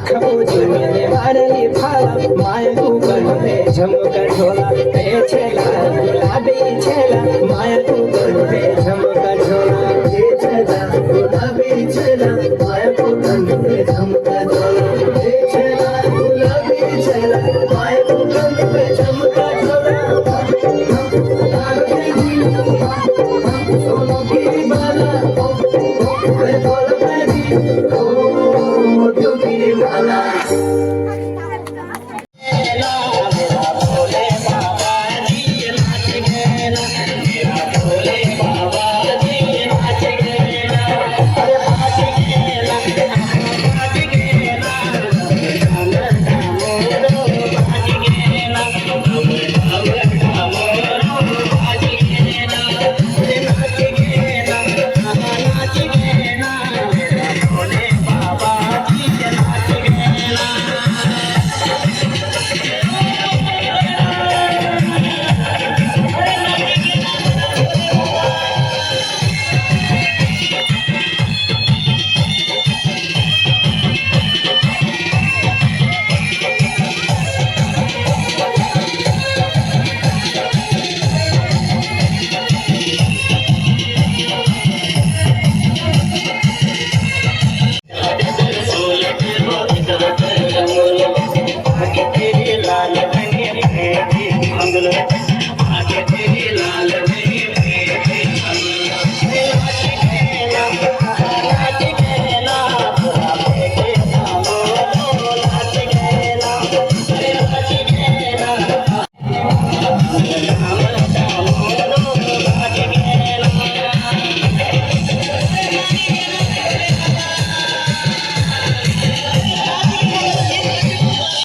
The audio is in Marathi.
खबूजी मारली फाला माय तू गणवे झमक ढोला ए छेला गुलाबी छेला माय तू गणवे झमक ढोला ए छेला गुलाबी छेला माय तू गणवे झमक ढोला ए छेला गुलाबी छेला माय तू गणवे झमक ढोला सोनो की बाला ओ बोल मेरी ओ तू की बाला